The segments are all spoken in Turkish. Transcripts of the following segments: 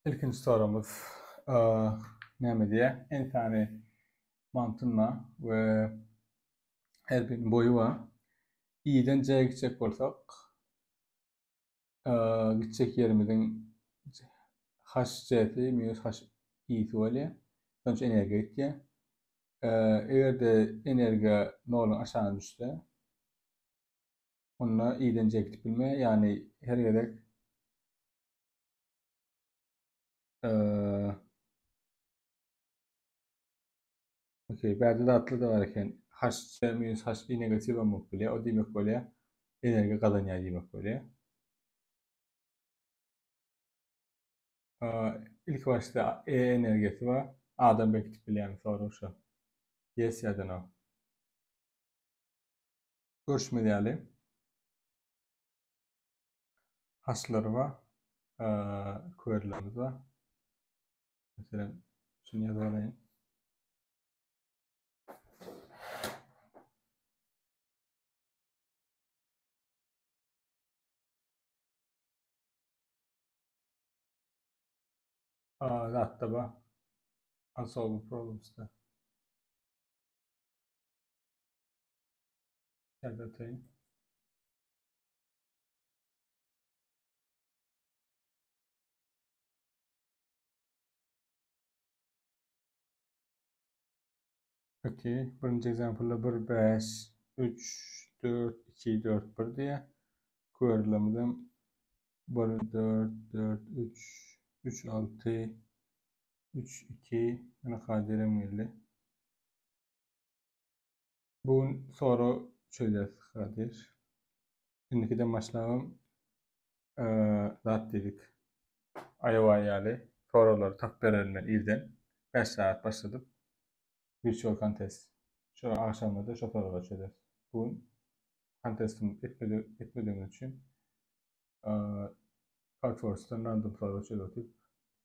İlkinci sorumuz ne diye? En tane mantınla ve her birinin boyu var. İ'den C'ye gidecek olsak gidecek yerimizin HC'si minus HI'si öyle. Sonuç enerji gitti. Eğer de enerji nolun aşağı düşse onunla İ'den C'ye gidip bilmeye yani her gerek okey. Berde de atlı da varken HC minus HI negatif olmak böyle. O demek böyle enerji kazanıyor demek böyle. İlk başta E enerjisi var. A'dan bekletip bilen soru şu. Yes ya da no. Görüşmeli hasları var. Query'lerimiz var. Mesela şunu yazılayım. Hatta var. Unsolved problems'ta. Yazatayım. Okey. Birinci example'da 1, 5, 3, 4, 2, 4, 1 diye. Query'lerimizin 1, 4, 4, 3, 3, 6, 3, 2, ana kadirem geldi. Bu soru şöyle Kadir. Şimdikiden başlayalım. Zat dedik. Iowa yani. Soruları takdir edilen ilden 5 saat başladık. Virtual contest. Şu akşamda şu sorular çözeceğiz. Bu contest'im etmediğim için Calforce'dan random sorular çözüp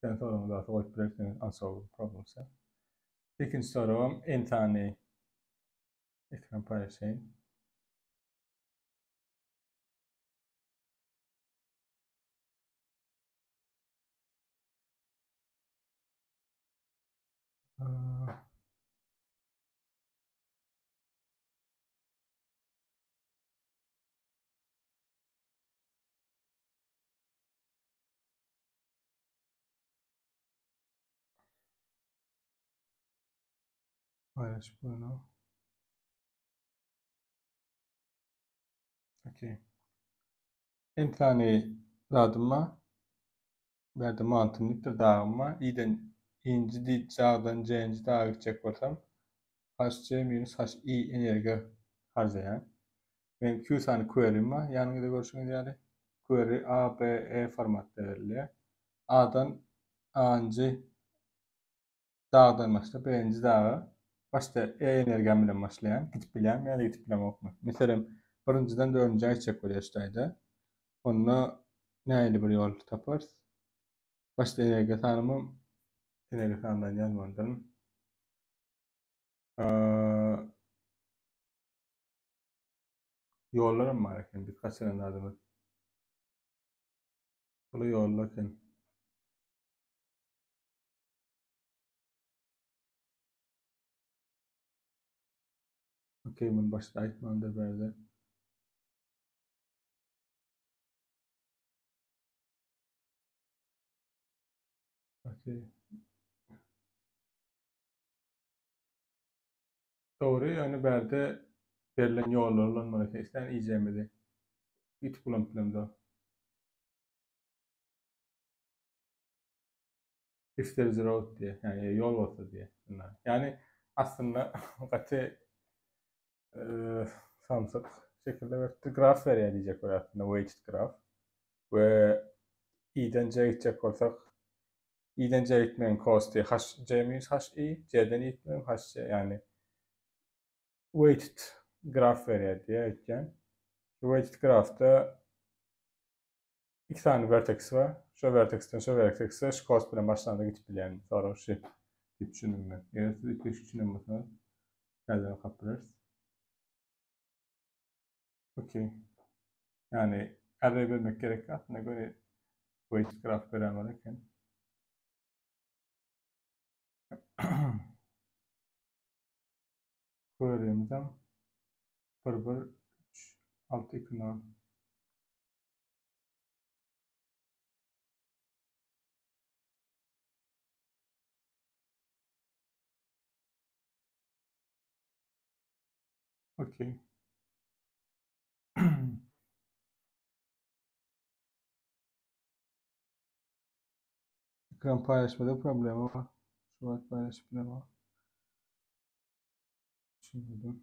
sen sorumu daha sonra bıraktığın unsolved problems'a. İkinci sorum en tane ekran paylaşayım. Paylaş bunu. Okey. En tane radıma verdi mantığınlıktır dağılma. İyiden inci dağdan c'nci dağa gidecek olsam HC minus HI enerji harcayan. Benim 2 tane query'm var. Yanında görüşmek üzere. Query A, B, E format değerli. A'dan A'ncı dağdan başla, B'nci dağı. Başta E enerjim bilen başlayan, gidip bilen, yani gidip bilen okuma. Mesela birinciden dördüncü geçecek yaştaydı. Onunla neyle bir yol taparız? Başta enerji tanımım, enerji tanımdan yazmadım. Yollarım var ekan, birkaç sene adımı. Bunu yollarken. Okey, bunu başta aytmandır berdi. Okey. Doğru, yani berdi verilen yollarla bana isten iyicemedi. Git bulan planımda. If there is a road diye, yani yol olsa diye. Yani aslında katı samsak şekilde bir graf veriyor diyecek o aslında, weighted graph. Ve i'den c'ye gidecek olsak i'den c'ye gitmenin costi c minus hi, c'den gitmenin hc, yani weighted graf veriyor diye etken. Weighted graph'ta iki tane vertex var. Şu vertex'ten şu vertex'e şu cost bilen başlarında gidip bilen sonra şu deyip düşünün ben. Eğer siz ilk düşünün nereden kapılırız? Okey. Yani araya bölmek gerek aslında göre weighted graph gören varken. Query'imizden 1 1 3 6 2 0. Okey. Ekran paylaşmada problemi var. Şu an paylaşmada var. Şimdi bak.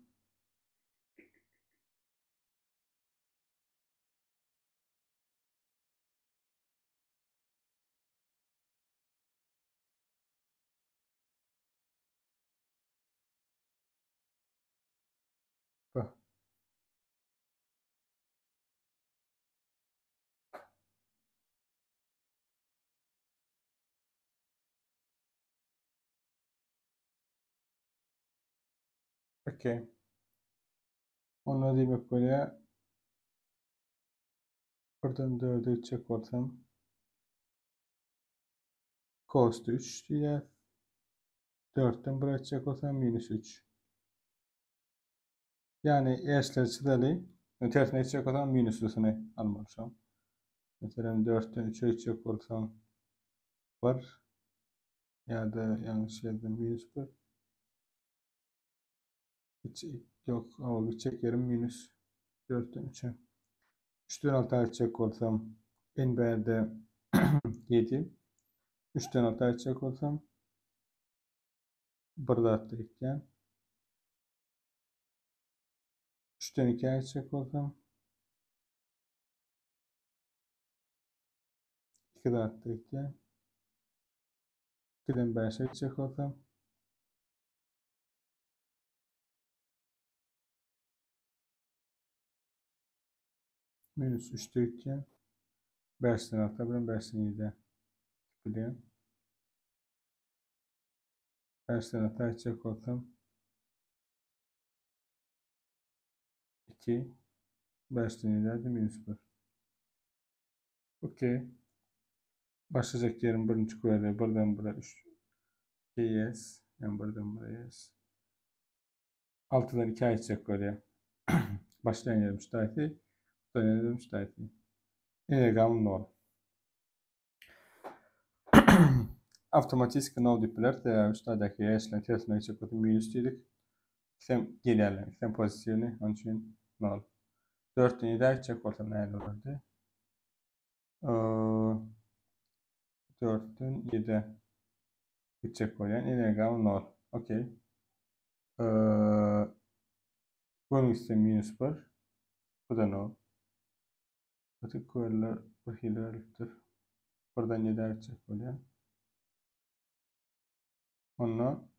Okey. Onu demek böyle buradan 4'e çek olsam cost 3 diye 4'ten buraya çek olsam minus 3. Yani eşler çizeli tersine çek olsam minuslusunu almışım. Mesela 4'ten 3'e çek olsam var ya da yanlış yazdım minus 1. Hiç yok ama çekerim minus 4'ten 3'e. 3'ten 6'ya çek olsam en berde 7. 3'ten 6'ya çek olsam burada atlayırken 3'ten 2'ye çek olsam 2'de atlayırken 2'den 5'e çek olsam minus 3'teyken 5'ten atlayabilirim 5'ten 7'de biliyorum. 5'ten atlayıp çek olsam 2 5'ten 7'de minus 1. Okey. Başlayacak yerim birinci query buradan buraya 3 yes. Yani buradan buraya yes. 6'dan 2 ayıracak query'e. Başlayan yerim müstahiti. Buradan yerim müstahiti. Yine gamın ol. Avtomatik no dipler de üstteki eşlen tersine çekip minus dedik. Sen gelirler. Sen pozisyonu onun için nol. 4'ten 7 ayıracak olsa ne olurdu? 4'ten 7 gidecek koyan. Yine gamın nol. Okey. Bunun ise minus 1. Bu da nol. Atık koyarlar bir hileliktir. Buradan 7 ayıracak koyan. Onu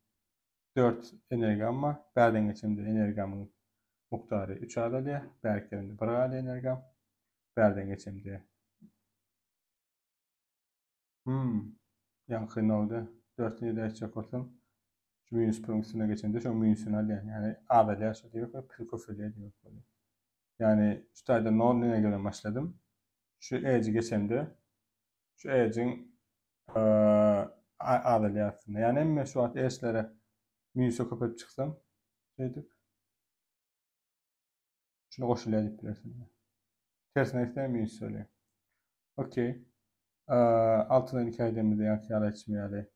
4 energama, bərdən geçimde energamın muhtarı 3 adalıya, bərkərində 1 adalı energam, bərdən geçimde. Yankı ne oldu? 4'ünü de edecek olsam, şu minus pürüntüsüne geçimde, şu minusunu alıyor. Yani adalıya şu diyor, pürküfülüye diyor. Yani şu tayda nol neye göre başladım? Şu eci geçimde, şu ecin adalıya aslında. Yani emme şu at eşlere minusu kapıp çıksam, şeydik. Şunu koşulaya deyip bilirsin. Tersine ise minus söylüyor. Okey. Altından 2 aydemizde yankı içmeyeli.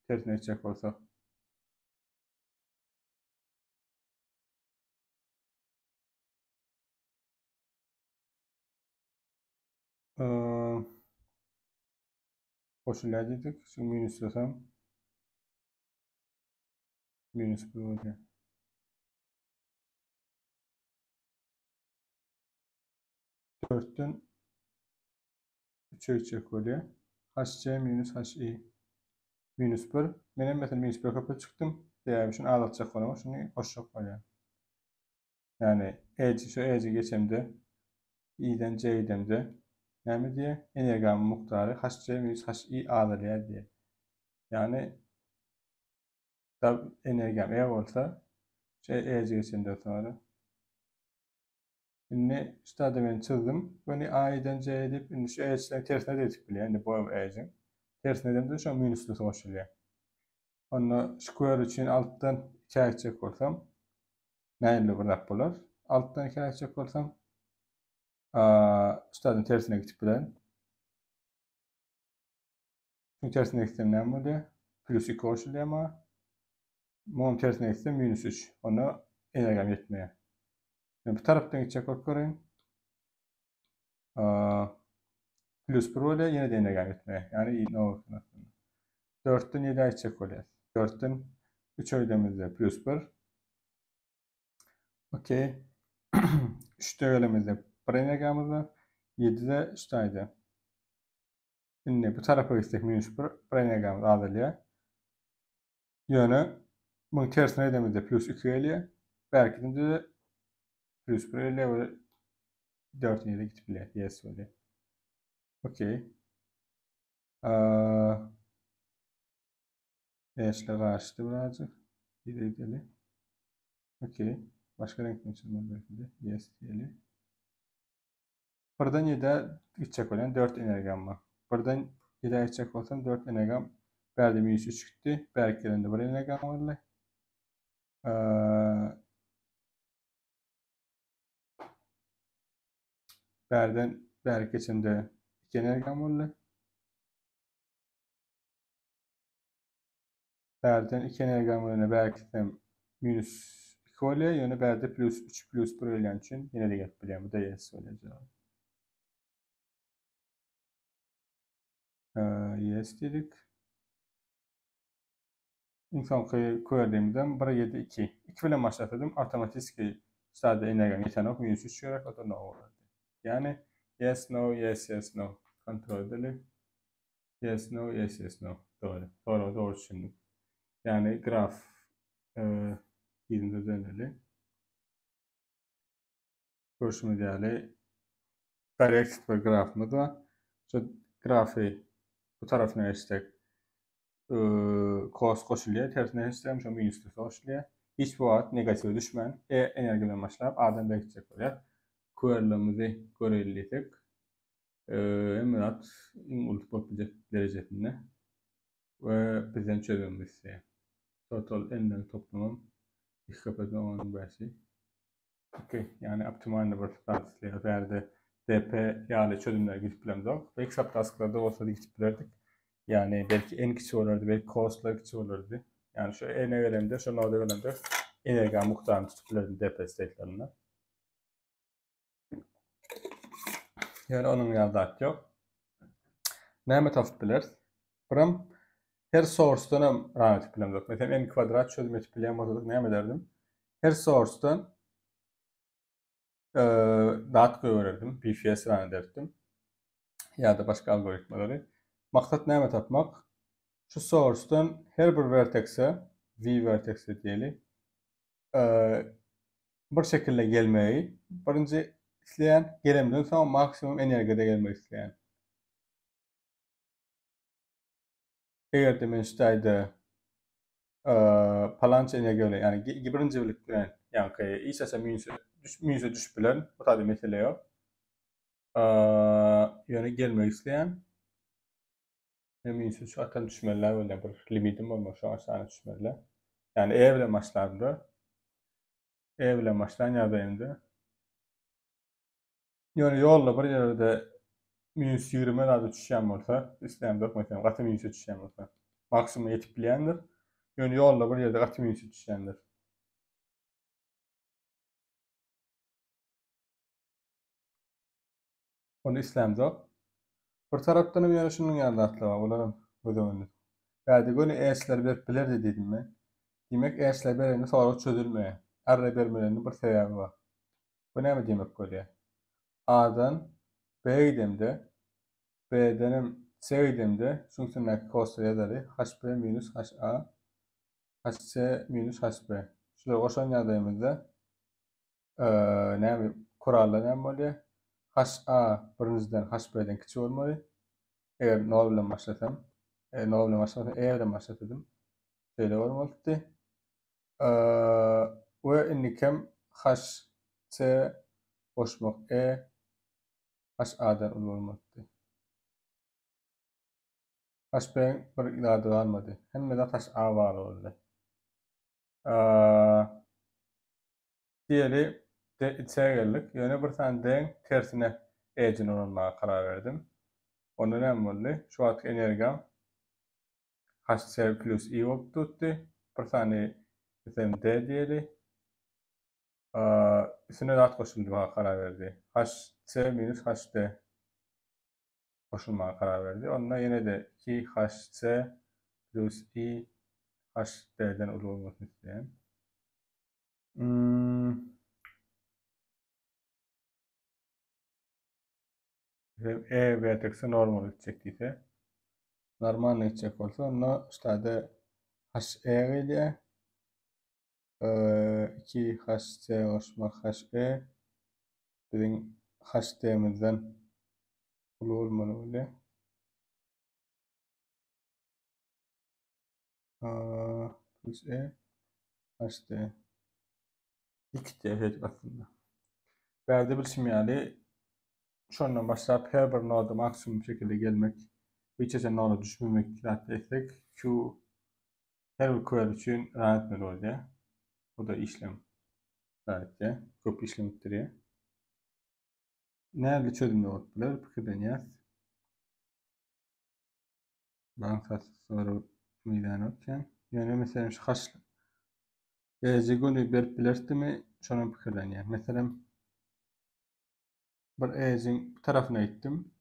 Tersine edecek olsa. Koşulaya dedik. Şimdi minus desem. Minus bu oluyor. 4'ten 3'e edecek oluyor. HC minus HI. Minus 1. Benim mesela minus 1 kapı çıktım. Diğer bir şunu ağlatacak olama. Şunu koşacak oluyor. Yani Eci şu Eci geçemde. i'den C'den de. Yani diye energamın muhtarı HC minus HI ağlar diye. Yani da energam eğer olsa şey Eci geçemde sonra. Şimdi işte ben çizdim. Bunu A'dan C'ye edip şimdi şu E'den tersine de edip bile. Yani bu E'den. Tersine de şu minüslü koşuluyor. Onu square için alttan 2 açacak olsam näme bir bolar? Alttan 2 açacak olsam üstadın tersine gitip bilen. Çünkü tersine gitsem näme bolýar? Plus 2 olşulýar ama mum tersine gitsem minus 3. Onu energam yetmeýär. Bu tarapdan gidecek bolsaň plus 1 bolýar, ýene de energam yetmeýär. Yani ne bolsun? 4'ten 7 açacak bolýar. 4'ten 3 öýdemizde plus 1. Okey. 3'te öýlemizde 1 energamyz var. 7'de üstaýdy. Şimdi bu tarafa gitsek minus 1 energamyz azalýar. Ýöne bu tersine öýdemizde plus 2 gelýär. Belki de plus 1 gelýär we 4 7 gitip bilýär. Yes bolýar. Okey. Eşle karşıtı birazcık. Gidelim. Okey. Başka renk mi çizmem belki. Yes diyelim. Buradan 7'e gidecek olan 4 energam var. Buradan 7'e gidecek olsam 4 energam verdi minus 3 gitti. Berklerinde 1 energam var. Berden berk içinde 2 energam var. Berden 2 energam var. Berkten minus 2 oluyor. Yani berde plus 3 plus 1 ölen için yine de gelip biliyorum. Bu da yes olacak. Yes dedik. İnsan koyardığımızdan 1 7 2. 2 bilen başlatdım. Otomatik sadece energam geçen ok minus 3 olarak o da no oldu. Yani yes no yes yes no. Kontrol edelim. Yes no yes yes no. Doğru. Doğru düşündüm. Yani graf yerinde dönelim. Görüşümüz yani direkt bir grafımız var. Şu grafı bu tarafına geçtik. Cos koşulýar, tersine geçsem şu minusly koşulýar. Hiç bu wagt negativ düşmän. Enerji bilen başlap adam bekçek bolýar. Kuerlymyzy görebildik. Emrat impuls bolýar derejesinde. We bizden çözümimiz ise total enden toplamam 2,15. Okey, yani optimal bir statistik verdi. DP yani çözümler gidip bilemez ol. Ve hesap tasklarda olsa da gidip bilerdik. Yani belki en küçük olurdu, belki costlar küçük olurdu. Yani şu ene verimde, şu noda verimde enerji muhtarını tutup bilerdim DP state'larına. Yani onun yazat yok. Näme tapıp biler? Biram her source'dan rahmet bilemez ol. Mesela n kvadrat çözüm etip bilen modelik näme derdim? Her source'dan dat görerim, BFS rahmet derdim. Ya da başka algoritmaları. Maksat näme tapmak? Şu source'dan her bir vertex'e, v vertex'e diyelim, bir şekilde gelmeyi, birinci isleyen, gelemden sonra maksimum enerjide gelmek isleyen. Eğer de men şutayda palanca enerji yani birinci bilik bilen, yani isese minüse düş bilen, bu tabi mesele yok. Yani gelmek isleyen, minüse şu atan düşmeler böyle bir limitim olmak, şu aşağıya düşmeler. Yani evle başlardı. Evle başlayan yerdeyimdi. Yani yolla bir yerde minus 20 da düşüşen olsa, isleyen de mesela katı minus düşüşen olsa, maksimum yetip bilendir. Yani yolla bir yerde katı minus düşüşendir. Onu isleyen de bir taraftan yani şunun yanında atlama, bunların ödemeni. Yani bunu eşler verip biler de dedim mi? Demek eşler vereni sonra çözülmeye. Arra vermelerinin bir sebebi var. Bu ne mi demek böyle? A'dan B'ye gidemde, B'denim C'ye gidemde, çünkü kosta yazarı HP minus HA, HC minus HB. Şurada koşan yerdeyimizde näme kurallar näme bolýar? HA birinciden HB'den kiçik bolmaly. Eger 0 bilen başlasam, 0 bilen başlasam, E bilen başlasam, şeýle bolmaly. We indikem HC boşmak HA'dan bolmaly. Haşbey'in bir iladı kalmadı. Hem de taş A var oldu. Diğeri de içeri geldik. Yani bir tane de tersine ecin olmaya karar verdim. Onda ne oldu? Şu anki enerjim HC plus I olup tuttu. Bir tane mesela D diyeli. Üstüne de at koşulmaya karar verdi. HC minus HD koşulmaya karar verdi. Onunla yine de 2HC plus I HD'den ulu olmasını isteyen. E verteksi normal gidecek. Normal gidecek olsa onunla işte HE ile 2HC koşmak HE bizim HD'mizden ulu olmalı öyle. Plus E HD 2 devlet aslında. Verdi bir simyali şondan başlayıp her bir noda maksimum şekilde gelmek ve içeceğin noda düşmemek hatta etsek şu her bir query için rahat oluyor. Bu da işlem sadece. Çok işlem ettiriyor. Nerede çözümde olabilir? Fikirden yaz. Bankası soru meydan okken. Yani mesela şu haş Ejiguni berip bilertimi şonun fikirden yaz. Mesela bir ejin tarafına gittim.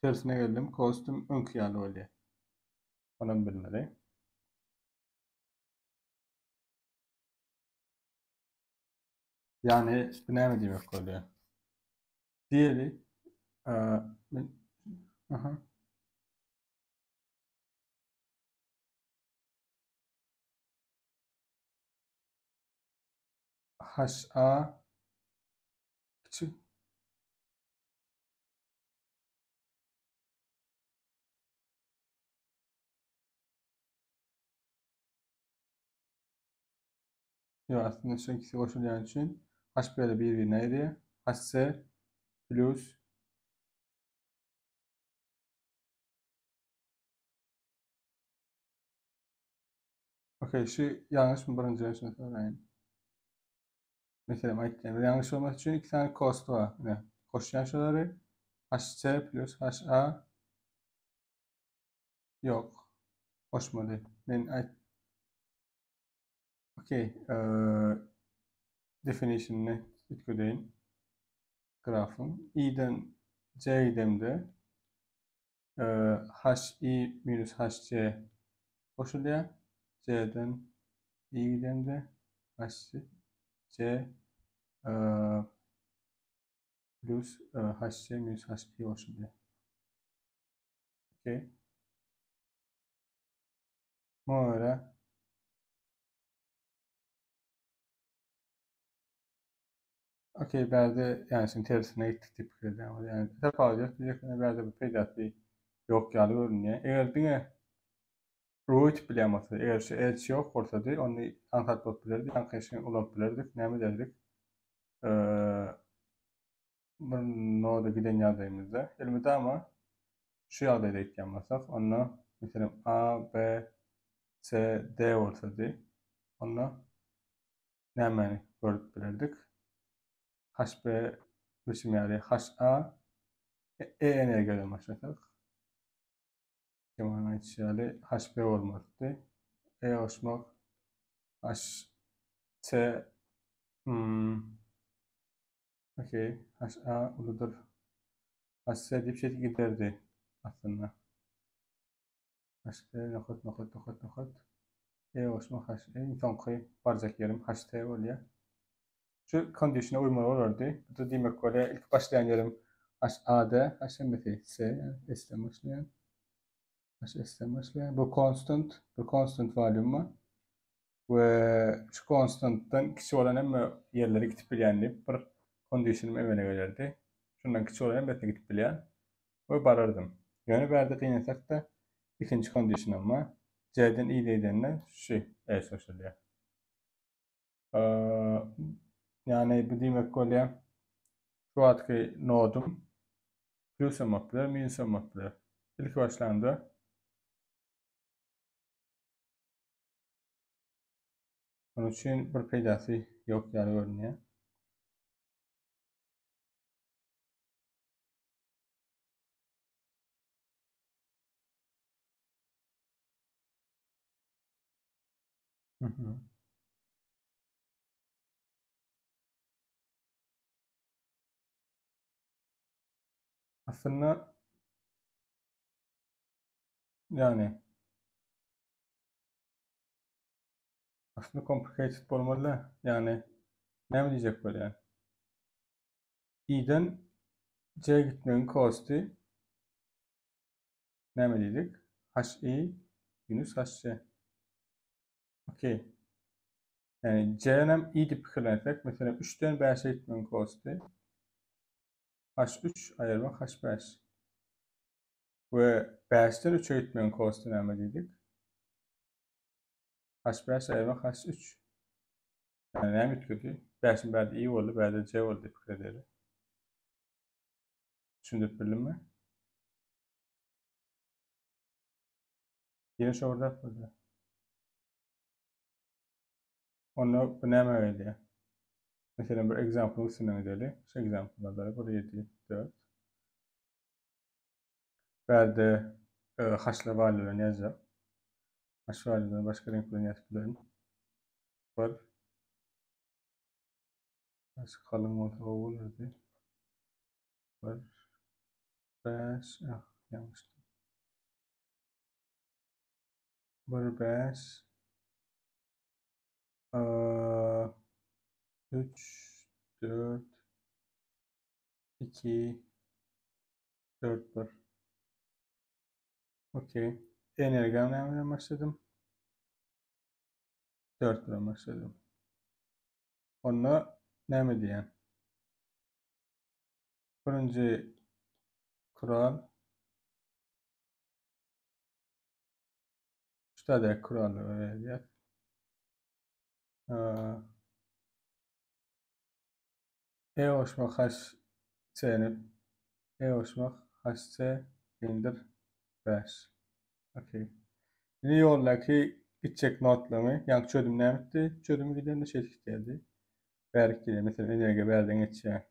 Tersine geldim. Kostum önküyalı oluyor. Onu bilmeli. Yani ne mi demek oluyor? Diğeri ben, aha, HA küçük. Yok aslında şu ikisi koşulayan için HB'de bir neydi? HC plus okey şu yanlış mı birinci yaşını söyleyin. Mesela ayıklayayım. Yanlış olması için iki tane cost var. Ne? Koşulayan şeyleri HC plus HA yok. Koşmadı. Ben okey. Definition'ını yükleyin. Grafın. i'den c'den hi minus hc koşuluyor. C'den i'den de hc e, plus hc minus hi koşuluyor. Okey. Böyle. Okey, berde yani şimdi tersine gittik tip ama yani tefavüt diyecek berde bir peydahlı yok yani görünüyor. Eğer bine root bilemesi, eğer şu elçi yok ortada onu anlat bot bilirdik, arkadaşın ulap bilirdik, ne mi derdik? Bir noda giden yadayımızda. Elimizde ama şu yadayda etkilenmezsek, onunla mesela A, B, C, D olsaydı, onunla ne meni görüp bilirdik? HB biçim yani HA, EN'e göre başlasak. Kemal Ayçiçeği HB olmaktı. E olmak H, C, okey, HA uludur. HC diye bir şey giderdi aslında. HB nokot. E olmak HE, imkan koy, barcak yerim HT oluyor. Şu condition'a uymalı olurdu. Bu da demek böyle ilk başlayan yerim HA'da, HMT, C, yani S'den başlayan. HS'den başlayan. Bu constant volume ve şu constant'tan kişi olan hem yerlere gidip bilen bir condition'ım evine gelirdi. Şundan kişi olan hem gidip bilen ve barardım. Yani verdi kıynasak da ikinci condition ama C'den i'den şu sosyalliğe. Yani bu demek oluyor. Şu anki nodum plus olmaktadır, minus olmaktadır. İlk başlandı. Onun için bir peydası yok yani görünüyor. Hı hı. Aslında yani aslında complicated olmalı. Yani ne mi diyecek böyle yani? İ'den C gitmenin cost'i ne mi dedik? HI minus HC. Okey. Yani C'nem i dip kırılacak. Mesela 3'ten 5'e gitmenin cost'i H3 ayırmak H5. Ve 5'ten 3'e gitmenin cost'i ne mi dedik? H5 ayırmak H3. Yani ne mi kötü? 5'in berde i oldu, berde C oldu dip kırılacak. Düşündürüp bildin mi? Yine şu orada burada. Onu bu ne mi öyle? Mesela bir example üstünden edelim. Şu example'da burada 7, 4. Berde haşla valülerini yazacağım. Haş valülerini başka renklerini yazabilirim. Var. Başka kalın olsa o olurdu. Var. 5. Ah, yanlış. Var 5. 3, 4, 2, 4 var. Okey. Enerjiden nereden başladım? 4 lira başladım. Onunla ne mi diyen? Birinci kural. İşte de kuralı öyle. E oşmak haş çenip E oşmak haş çe indir 5. Okey. Yine yoldaki gidecek notlama. Yani çözüm ne bitti? Çözümü gidelim de şey geldi. Belki de mesela enerji verdiğin geçe.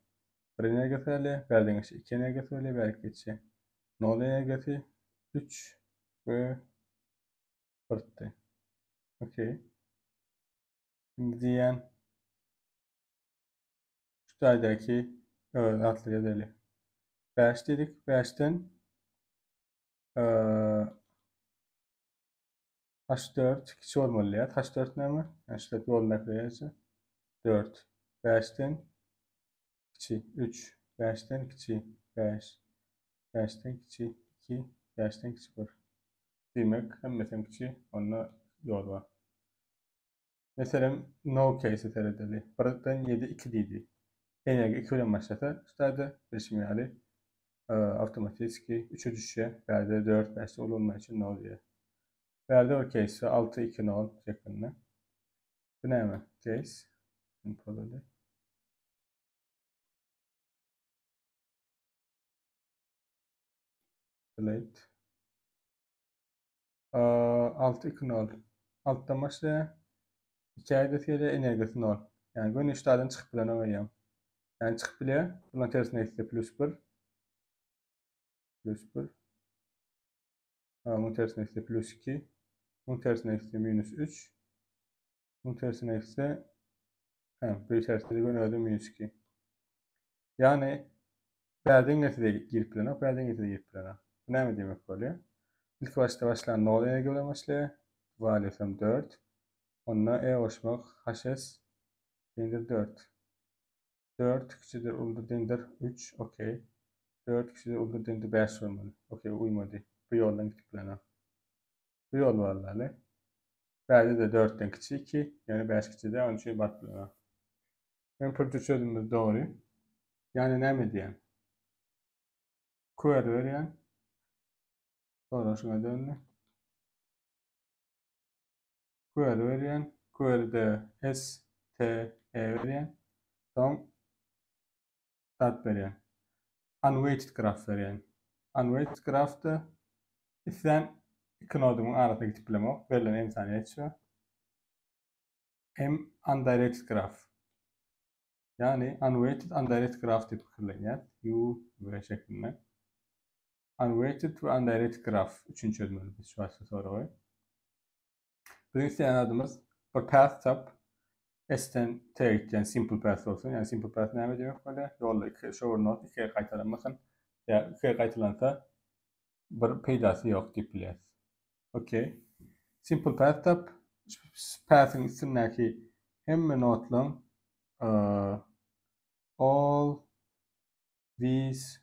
Bir enerji söyle, verdiğin geçe. 2 enerji söyle, belki geçe. Nol enerjisi 3 ve 4'te. Okey. Şimdi diyen şu taydaki atlı yazılı. 5 dedik. 5'ten H4 kişi olmalı ya. H4 ne mi? H4 yoluna koyacağız. 4. 5'ten kişi. 3. 5'ten kişi. 5. 5'ten kişi. 2. 5'ten kişi var. Demek hem kişi onunla yol var. Mesela no case edelim. Buradan 7 2 dedi. En 2 ile başlasa işte resim yani otomatik 3'e düşüyor. Berde 4 5 olunma için ne oluyor? Berde o case 6 2 0 şeklinde. Bu ne mi? Case. Infoları. Delete. 6 2 0. Alttan başlıyor. Hikayede enerjisi 0. Yani bu işlerden çıkıp bilen oynayalım. Yani çıkıp bile bunun tersine eksi plus 1. Plus 1. Bunun tersine eksi plus 2. Bunun tersine eksi minus 3. Bunun tersine eksi bir tersine de öyle minus 2. Yani verdiğin de girip plana, verdiğin de girip plana. Bu ne mi demek oluyor? İlk başta başlayan ne oluyor göre başlıyor? Valüsüm 4. Onunla e oluşmak hs dendir 4. 4 kişidir uldu dendir 3. Okey. 4 kişidir uldu dendir 5 olmalı. Okey uymadı. Bu yoldan gittik plana. Bu yol varlarla. Verdi de 4'ten kişi 2. Yani 5 kişi de 13'e bat plana. Ben proje çözümümüz doğru. Yani ne mi diyen? Query veren. Sonra şuna dönün. Query veren. Query'de S, T, E veren. Tam tat veren. Unweighted graph veren. Unweighted graph'ta isen iki nodumun arasındaki tipleme verilen en saniye geçiyor. undirect graph. Yani unweighted undirect graph dip kırılıyor. U ve şeklinde. Unweighted ve undirect graph. Üçüncü çözümümüz şu an sonra var. Birinci adımız bir path tap. S'ten T'ye gitken simple path olsun. Yani simple path ne demek böyle? Yolda iki shower node ikiye kaytalanmasın. Ya ikiye kaytalansa bir peydası yok dip biliriz. Okey. Simple path tap. Path'ın üstündeki hemme node'ların all these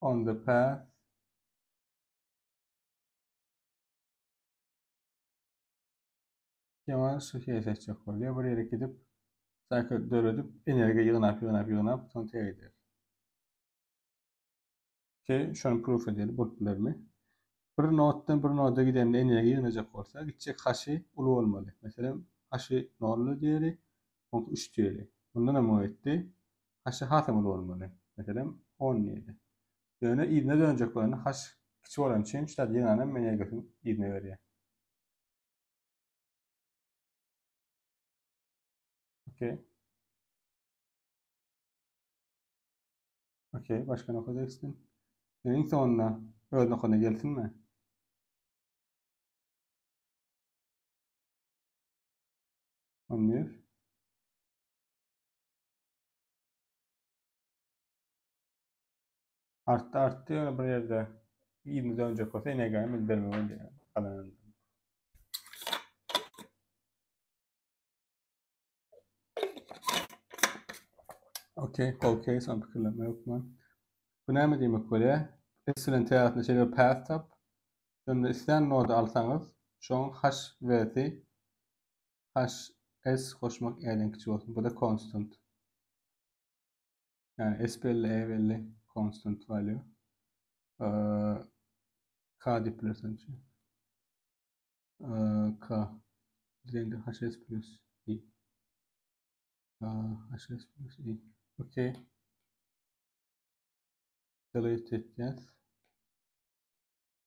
on the path yaman şu şeye seçecek oluyor. Buraya gidip sanki döredip enerji yığınap sonra T'ye gider. Ki şunu proof edelim. Bulutlar mı? Bir node'dan bir node'a gidende enerji yığınacak olsa gidecek haşı ulu olmalı. Mesela haşı nolu değeri 3 değeri. Bundan ama etti. Haşı hatam ulu olmalı. Mesela 10 değeri. Yani idne dönecek olanı haş küçük olan için işte yığınanan meneye götürüp idne veriyor. Okey. Okey. Başka ne yapacaksın? En sonuna öyle noktada gelsin mi? Anlıyor. Arttı öyle bir yerde 20 dönecek olsa yine gelmez vermem diye. Kalanında. Okey, okey, son fikirlenme yok mu? Bu ne demek böyle? Excellent hayatında şöyle bir path tap. Şimdi isteyen node alsanız şu an hash verdi. Hash s koşmak elden küçük olsun. Bu da constant. Yani s belli, e belli. Constant value. K diplersen şey. K. Üzerinde hs plus i. Hs plus i. Okey. Delete edeceğiz.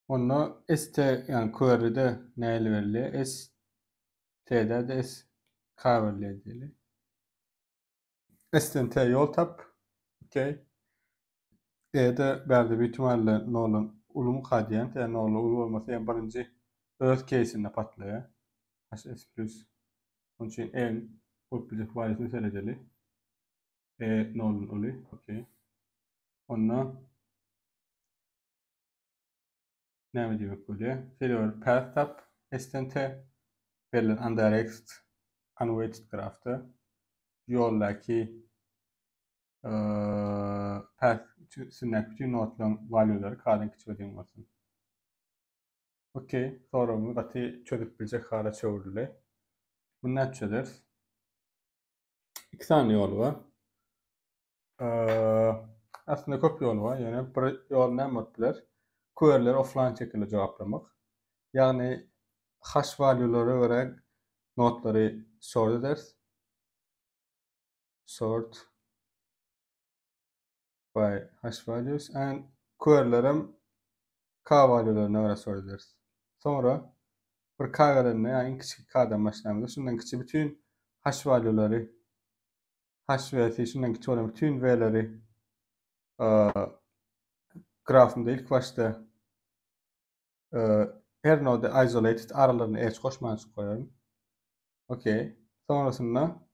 Onu st yani query'de neyle verili? St'de de s k verili diyelim. S'ten t yol tap. Okey. E'de berdi büyük ihtimalle nolun ulumu kadiyent yani nolu ulu olması yani birinci earth case'inde patlıyor. hs plus. Onun için en bulutbilecek variyetini söyleyeceğiz. Nolun ulu. Okey. Onunla ne mi demek böyle? Failure path tap. S'ten t verilen undirect unweighted graph'ta yoldaki path sünnet bütün notların value'ları kağıdın küçük ödeyim Okey. Sonra bunu batı çözüp bilecek hale çevirdiler. Bu ne çözeriz? İki tane yol var. Aslında çok yol var. Yani bir yol ne yaptılar? Query'leri offline şekilde cevaplamak. Yani hash value'ları olarak notları sort ederiz. Sort by hash values and query'lerim k value'larına göre sort ederiz. Sonra bir k verenine yani en küçük k'dan başlayalım. Şundan küçük bütün hash value'ları hash ve şundan küçük olan bütün v'leri grafımda ilk başta her node isolated aralarına edge koşmanızı koyarım. Okey. Sonrasında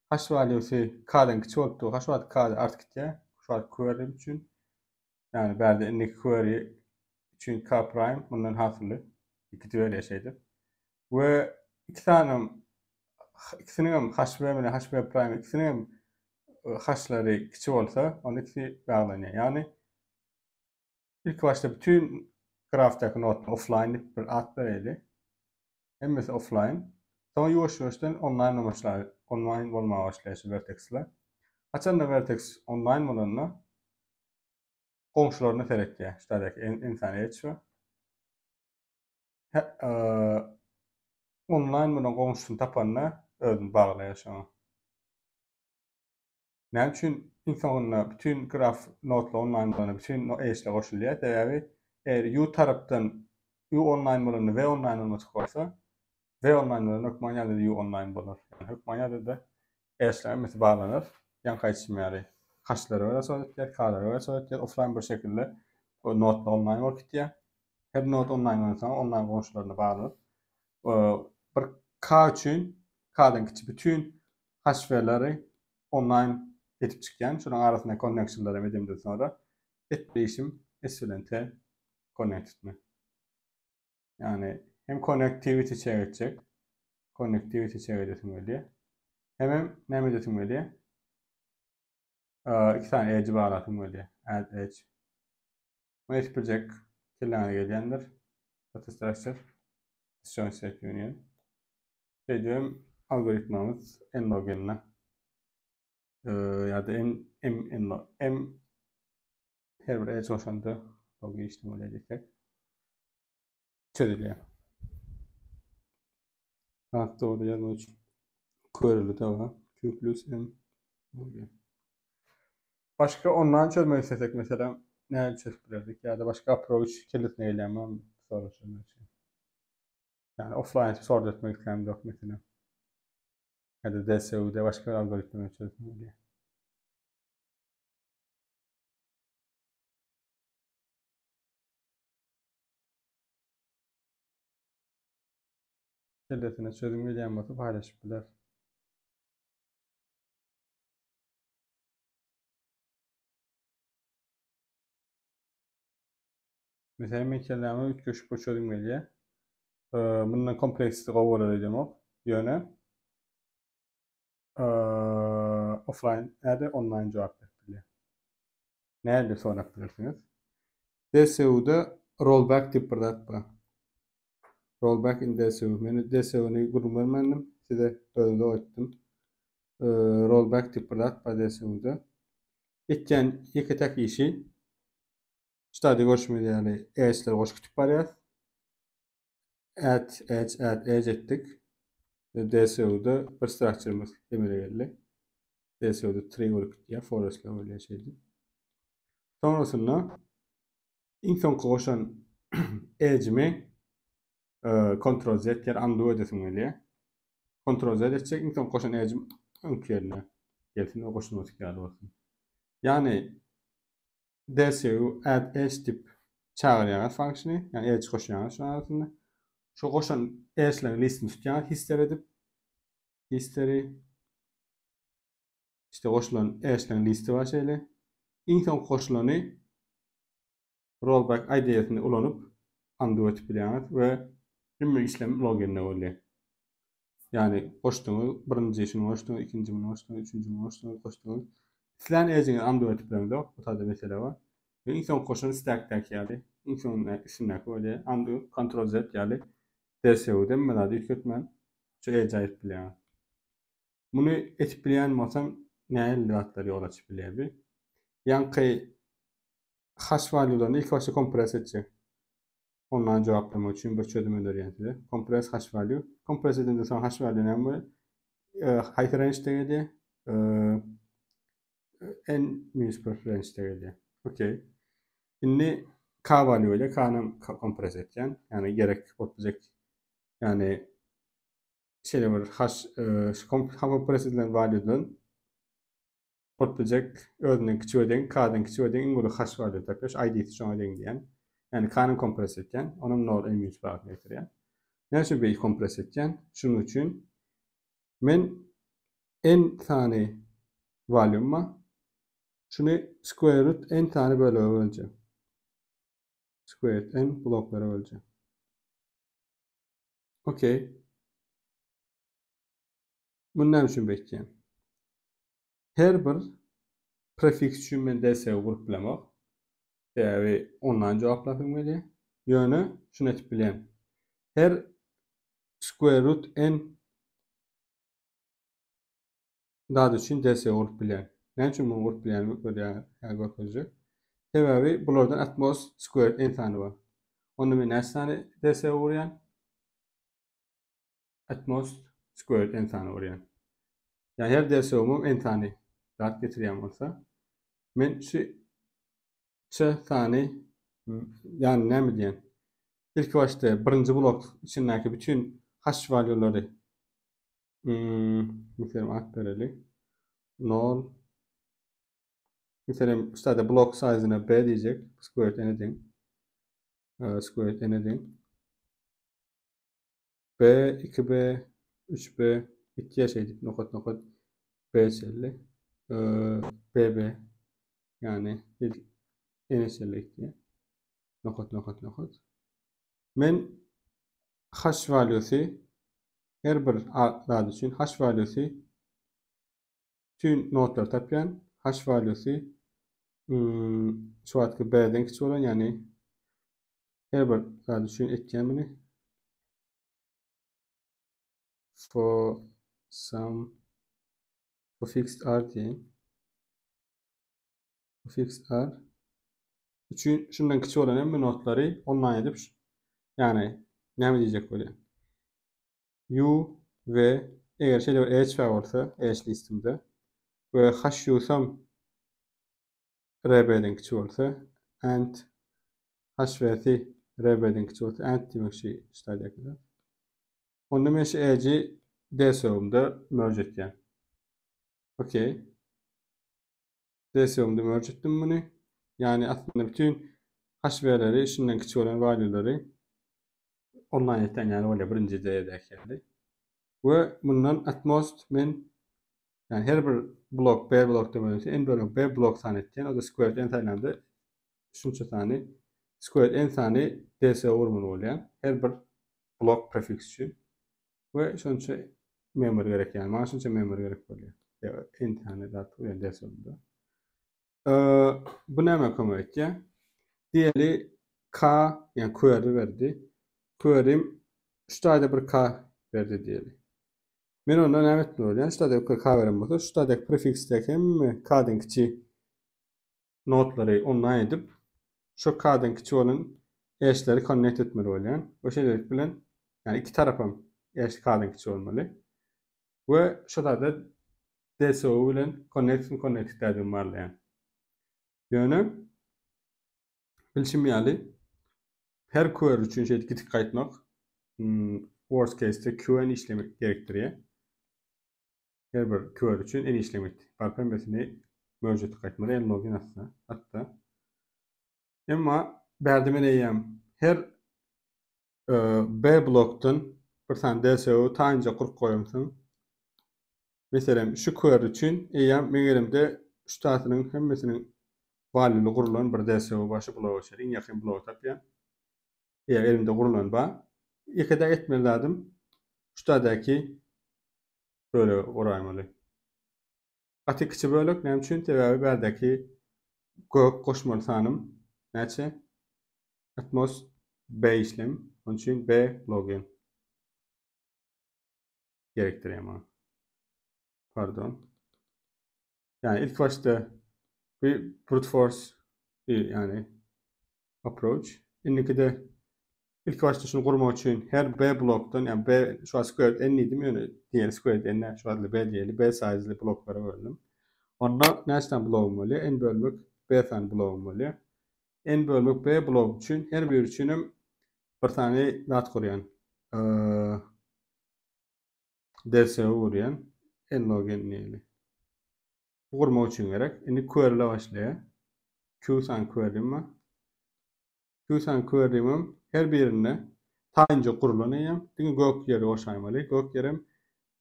hash value'si k'dan küçük olduğu hash value k'da artık gidiyor. Şu an query için yani berde indeki query için k prime bundan hasılı iki böyle şeydir. Ve ikisinin hash ve hash ve prime ikisinin hash'ları küçük olsa onun ikisi bağlanıyor. Yani ilk başta bütün graftaki not offline bir at vereydi. Hemmesi offline. Sonra yavaş-yavaştan online olmaya başlayışı Vertex'ler. Açan da Vertex online olanına komşularına terekkiye. İşte insan geçiyor. Online bunun komşusunu tapanına özünü bağlayışını. Ne için insanlar bütün graf notla online olanı bütün eşle koşuluyor. Değerli eğer U taraftan U online olanı ve online olması koysa V online hökmen ýa-da ýa online bolar. Yani hökmen ýa-da da eşler mesle bağlanır. Yan kaçmary. Haşlara öyle söýletler, kalara öyle söýletler. Offline bir şekilde o not online wagt ýa. Her not online bolsa online goşularyna bağlanır. Bir K üçin K'dan kiçi bütün haşverleri online etip çykýan. Şonuň arasynda connectionlar edimden sonra etdiýişim SLNT connect etme. Yani hem connectivity çegirecek, connectivity çegirecek böyle. Hem näme dedim böyle? İki tane edge bağlatım böyle. Add edge. Bu etpecek kirlana gelýändir. Data structure, decision set union. Dediğim algoritmamız n-logenine ya da m her bir edge olşanda login işlemi edecek. Çözülüyor. Hatta orada yazmak için query'li de var. Q plus m login. Başka online çözme istesek mesela ne çözebilirdik ya da başka approach kilitine eyleme soru çözmek için. Yani offline sort etmek isteyen yok mesela. Ya da DSU'da başka bir algoritma çözmeli. Kilitine çözümü diyen paylaşıp bilir. Mesela men kelläme 3 köşük çözümeli. Bundan komplekslik gowalar edýän ýöne offline ýa-da online jogap berýär. Näde sorap bilirsiňiz? DSU'da rollback dip bir zat bar. Rollback in DSU. Men DSU'ny gurulmandım. Size öýde öýtdim. Rollback dip bir zat bar DSU'da. Etken iki tek işi stadi görüşmelerde edge'ler goşup gitip barýar. Add edge etdik. DSU'da bir structure'ımız emire geldi. DSU'da tree olup ya forest'la öyle şeydi. Sonrasında inson koşan edge'mi Ctrl Z yer undo edesim geliyor. Ctrl Z edecek inson koşan edge'im önkü yerine gelsin ve koşun olsun. Yani DSU add edge tip çağıryan fonksiyonu yani edge koşan şu arasında. Şu koşan edge'lerin listini tutyan history edip history işte koşulan edge'lerin listi var şeyle. İnson koşulanı rollback ID'sini ulanıp undo etip bilýär ve ümmi işlem loginne bolýar. Yani koştuňyz birinji işini koştuňyz, ikinji koştuňyz, üçüncü koştuňyz. Sizler edge'ini undo etip bilýär. Bu taýda mesele bar. Ve inson koşulan stack'daki ýaly inson isimleri bolýar. Undo Ctrl Z ýaly DSU'da menade ýetmän şu edge aýyp bilýär. Bunu etip bilýän bolsam näme ýatlar ýol açyp bilýär. Ýanky hash value'larını ilk başta kompres edecek. Ondan cevaplamak için bir çözüm öneriyorum size. Compress hash value. Compress edince sonra hash value önemli. High range'de geliyor. En minus range'de geliyor. Okay. Şimdi K value ile K'nı compress edeceğim. Yani gerek olacak. Yani şeyler var. Hash compress edilen value'dan olacak. Özünden küçük öden, K'dan küçük öden ingolu hash value takış. ID'si şu öden diyen. Yani K'nı kompres etken, onun nol en yüz bağlı getirýär. Näçe beý kompres etken? Şunun üçin men n tane volumma şunu square root n tane bölüge böleceğim. Square root n bloklara böleceğim. Okay. Bunu näme üçin beýtýän? Her bir prefix üçin men DSU grupplamak ve ondan cevapladım böyle. Yönü şunu etip bilýän. Her square root n daha için DSU grup bilýän. Näçe bu grup bilýän böyle görkezek. Sebebi bulardan atmos square n tane var. Onu men näçe tane DSU urýan? Atmos square n tane urýan. Yani her DSU'm n tane zat getirýän bolsa men şu tane yani näme diýen? İlk başta birinci blok içindäki bütün hash value'ları mesela at verelim. Null mesela üstte block size'ına b diyecek. Squared anything. Squared anything. B, 2B, 3B, 2'ye şeydik. Nokot B çelli. BB yani en çelli 2'ye. Nokot. Men hash value'si her bir adad üçün hash value'si tüm notlar tapyan hash value'si şu vaktki B'den kiçik olan yani her bir adad üçün etkenmini for some for fixed r diyeyim. Fixed r üçün şundan kiçik olan hem notları online edip yani ne mi diyecek böyle? U ve eğer şeyde var H varsa H listemde ve hash U'sam RB'den küçük olsa and hash v'si RB'den küçük olsa and demek şey işte kadar. Onda men şu H'i DSO'mda merge etken. Okey. DSO'mda merge ettim bunu. Yani aslında bütün hash v'leri şundan küçük olan value'ları online etten yani öyle birinci D'de geldi. Ve bundan atmost men yani her bir blok B blok demesi en bölüm B blok sanetken o da squared en tane şunça tane squared en tane DSO vurmalı olan her bir blok prefix için ve şunça memory gerek yani bana şunça memory gerek oluyor. Ya en tane data yani DSO'da. Bu ne demek etken? Diğeri K yani query verdi. Query'm şu tane bir K verdi diyelim. Men ondan nämet bolýan? Şuda K berem bolsa, şuda prefixdeki K'dan kiçi notları online edip şu K'dan kiçi olan eşleri connect etmeli bolýan. O şeýle bilen yani iki tarapam eş K'dan kiçi bolmaly. Ve şuda da DSO bilen connect edýän barlaýan. Ýöne bilşim ýaly her query üçin şeýle gitip gaýtmak worst case'de QN işlemek gerektirýär. Her bir query üçün en işlemek. Barpembesini merge etip qaytmaly, en login atsa. Hatta. Emma berdimen eýem her B blokdan bir tane DSO taýynja kurup goýamsyň. Meselem şu query üçün eýem men elimde şu tasynyň hemmesiniň valyny gurulan bir DSO başy blok içeri, en ýakyn blok tapýan. Eýer elimde gurulan ba, ýekide etmeli lazım. Şu tadaki böyle guraýmaly. Aty kiçi bölük näme üçin sebäbi berdäki gök goşmaly sanym näçe? Atmos B işlem. Onun için B login gerektirýär ama. Pardon. Yani ilk başta bir brute force yani approach. İndiki ilk başta şunu kurmak için her B bloktan yani B şu an squared n idim yani diğer squared n şu an B diyelim B size'li bloklara böldüm. Onda näçden blok bolýar? N bölmek B tane blok bolýar. N bölmek B blok için her bir üçünüm bir tane dat kurýan. DSO urýan en login neyli. Gurma üçin gerek. Indi query'le başlaýar. Qsan query'm var. Qsan query'm her birine taýynja gurulan eýem. Diňe gök ýeri goşaýmaly. Gök ýerim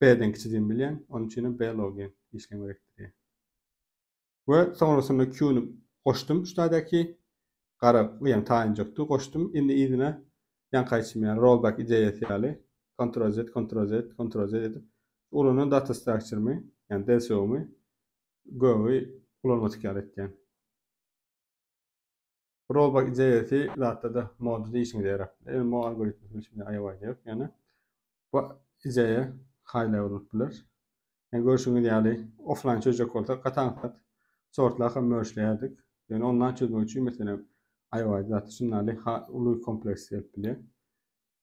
B'den kiçidim bilýän. Onun üçin B login işlem gerekdir. Ve sonrasında Q'nu goşdum. Şuradaki gara ýa taýynjakdy goşdum. Indi ýygyna ýan gaýçym ýa rollback ijesi ýaly. Ctrl Z edip urunun data structure'my yani DSO'my göwi ulanmatyk etken. Rollback ijesi zatta da modu değişimi yarar. Mo algoritması şimdi ayağa yok yani. Bu ijeye high level bilir. Yani görüşüňiz ýaly offline çözecek bolsak gatanat sortlaga merge'leýärdik. Yani ondan çözmek üçin meselem ayağa zatta şunlarly uly kompleks ýetdi.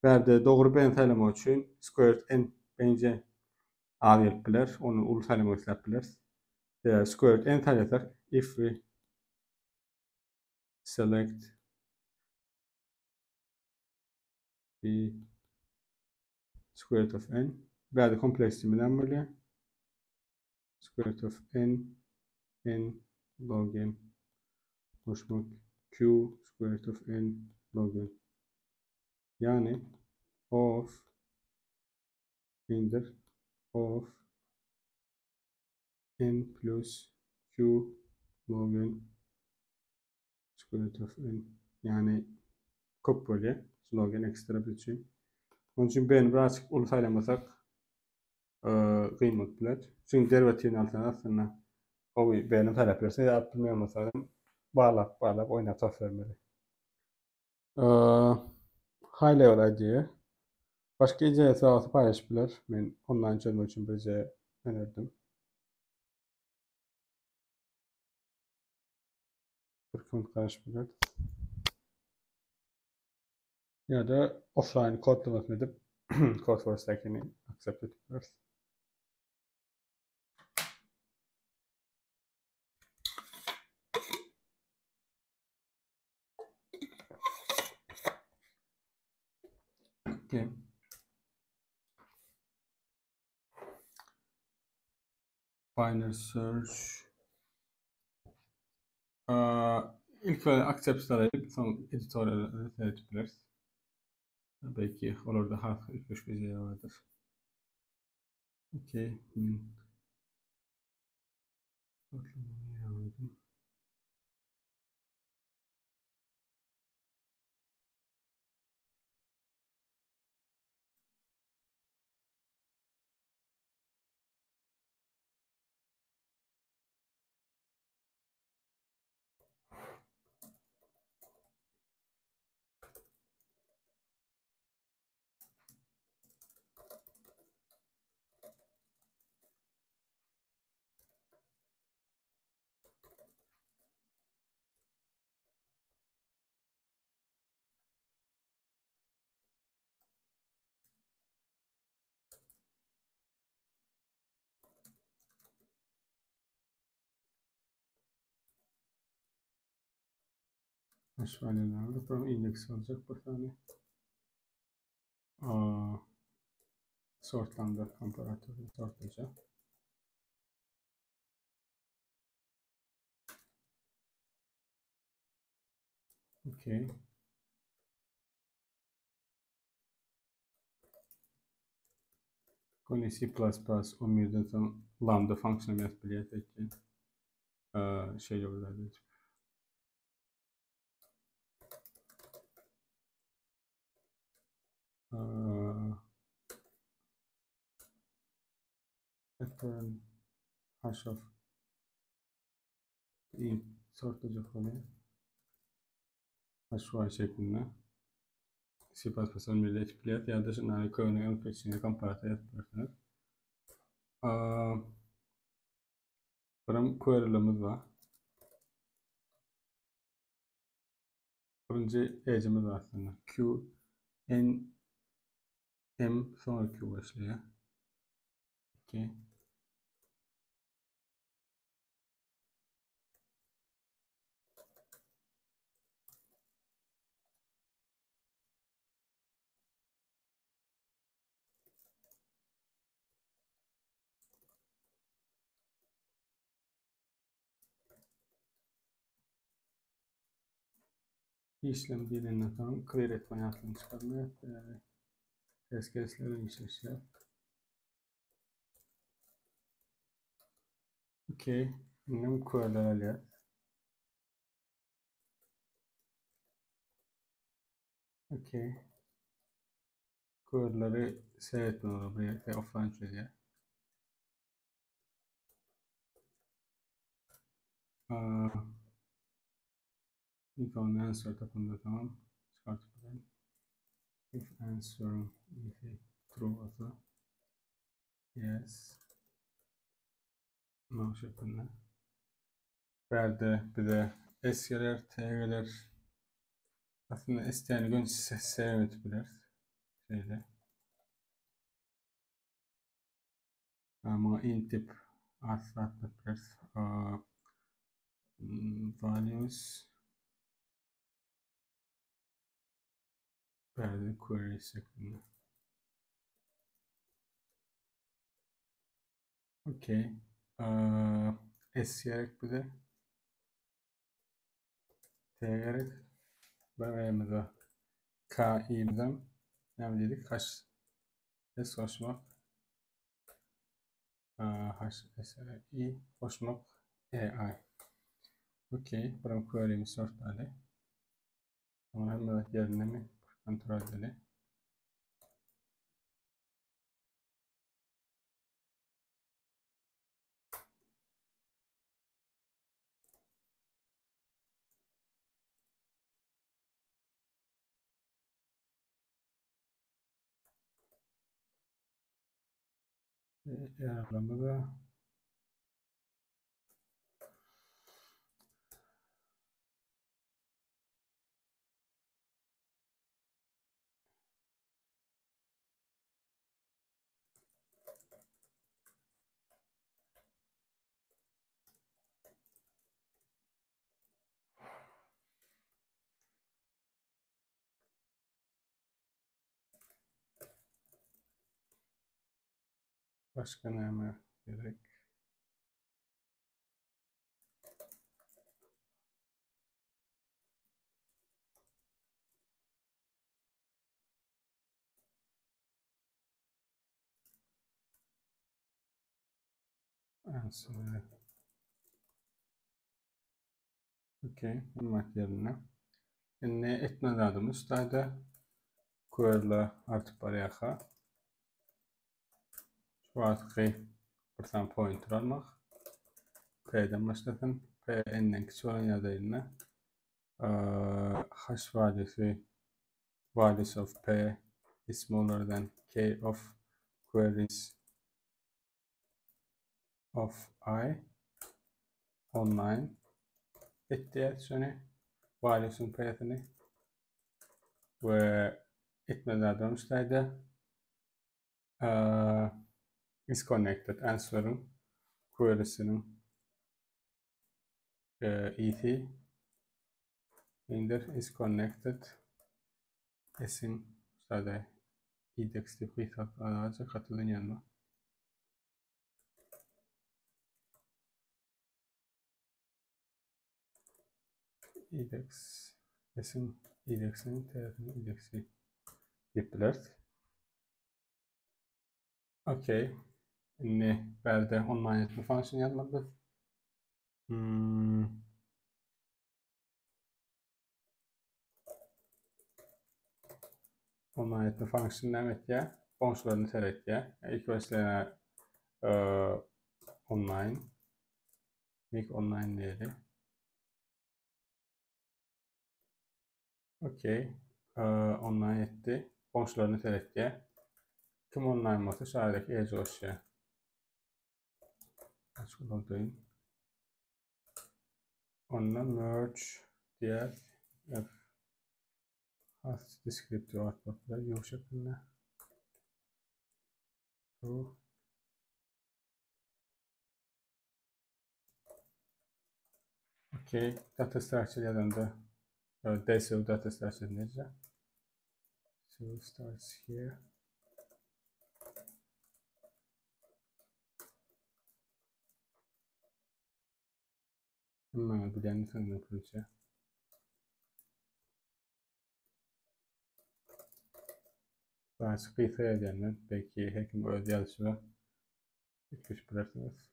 Berde dogry ben taýlamak üçin squared n bence aýyp biler. Onu uly taýlamak isläp biler. Squared n taýlasak if we select the square root of n. Bəzi kompleksimindən böyle. Square root of n log n boşluk q square root of n log n. Yani of indir of n plus q log n square root of n. Yani kop böyle log n ekstra bir şey. Onun için ben birazcık onu saylamasak kıymet bilir. Çünkü derivatifin altına aslında o benim tələblərini yaptırmayamazsam bağlap oynatıp vermeli. High level idea. Başka idea sağlığı paylaşabilir. Ben online çözmek için bir şey önerdim. Bir konu karışabilir. Ya da offline kodlamak edip code for stack'ini accept ediyoruz. Okay. Binary search. İlk böyle accept arayıp sonra editöre edebiliriz. Belki olur da harf ilk bir şey vardır. Okay. Aşağılarda from index olacak bir tane. Sortlandı komparatörü sortlayacağım. Okay. Konu C++ 11'den sonra lambda fonksiyonu yapabiliyor ettiğin şey yolları. Return hash of int sortlayacak oluyor. Hash şeklinde. C++ 11'de etkiler ya da şunları konu yapışını komparatör yapıyorsunuz. Buram query'limiz var. Birinci edge'imiz var aslında. Q n m sonra Q başlıyor. Okay. İşlem dilinden sonra clear etme yaptığını çıkarmaya test case'lerin işleşiyor. Okay. Benim query'ler alıyor. Okay. Query'leri seyretmiyor buraya ve offline çözüyor. If on answer tapında tamam. Çıkartıp if answer if true olsa yes. No şeklinde. Verdi bir de S gelir, T gelir. Aslında isteyen gün sevmeyebilir. Şeyde. Ama int tip atlatabilir. Values verdi query şeklinde. Okey. S gerek bir de. T gerek. Böyle de. K, I birden. Ne dedik? H, S koşmak. H, S, I koşmak. E, I. Okey. Buranın query'miz 4 tane. Ama hemen yerine mi? Kontrol edelim. Ayarlamada başka ne mi gerek? Answer. Okey. Hemen yerine. Ne etmez adımız. Daha da query'la artık buraya ka. Şu artık bir tane pointer almak. P'den başlatın. P n'den küçük olan yerlerine. H values of P is smaller than K of queries of I online. Ettiği sonra values'un P'sini ve etmeden dönüşlerde is connected answer'ın query'sinin ET indir is connected S'in sadece indexli kıytat aracı katılın yanına. Index S'in indexinin tarafını indeksi yaptılar. Okey. Şimdi berde online etme function yazmadı. Online etme function demek ya. Bonuslarını seret ya. İlk başlarına online. İlk online diyelim. Okey. Online etti. Bonuslarını seret ya. Kim online mı atış? Aradaki ece hoşya. Açık olayım. Ondan merge diğer has descriptive artwork'lar yumuşaklığı. Bu. Okey. Data structure yanında DSO data structure diyeceğim. So it starts here. Hemen bilen tanımlı proje. Bazı kıyısa edenler belki hekim öyle yazışına gitmiş bırakınız.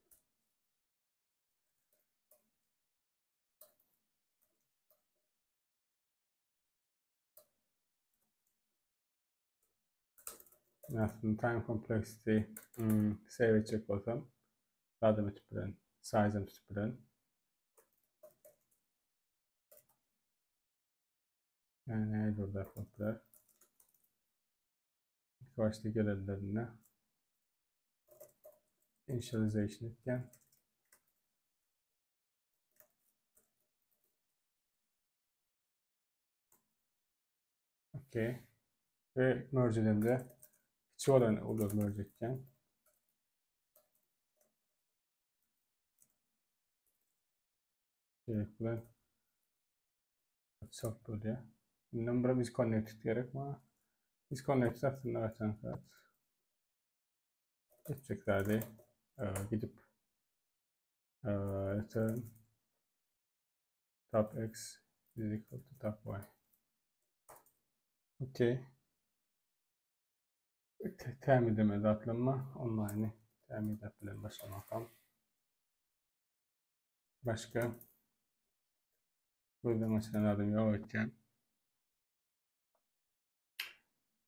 Aslında time complexity save edecek olsam adımı tüpüren, size'ını tüpüren. Yani burada kontrol. İlk başta görevlerine initialization etken. Okey. Ve merge'lerinde küçük olan olur merge etken. Gerekli çok böyle. Number is connected gerek mi? Is connected aslında açan saat. Geçeceklerdi. gidip return tab x is equal to tab y. Okey. Təmin etməli atlanma online təmin edə bilən başlamakam. Başka burada mesela adım yok iken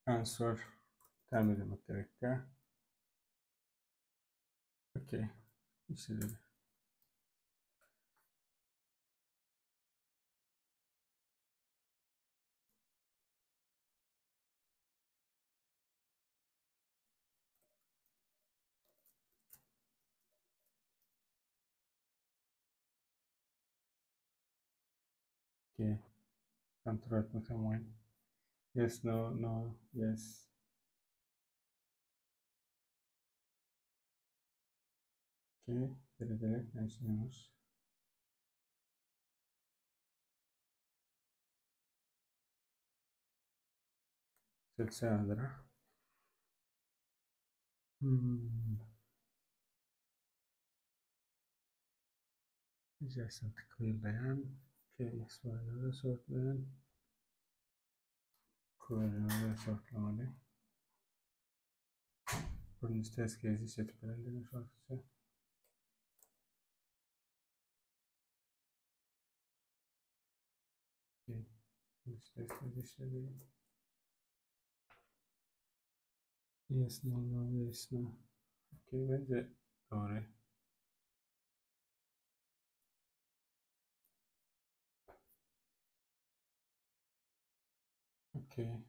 answer təmin etmək gerekir. Okey. İşte okey. Kontrol etməkəm oyun. Yes, no, no, yes. Okey. Direkt başlıyoruz. Seçenlere. Jason tıklayan. Okey. Sonra sortlayan. Query'leri sortlamalı. Birinci test case'i seçip verildiğini sortlayacağım. Okay. Birinci test case işledi. Yes, no, no, yes, no. Okey, bence doğru. Okey.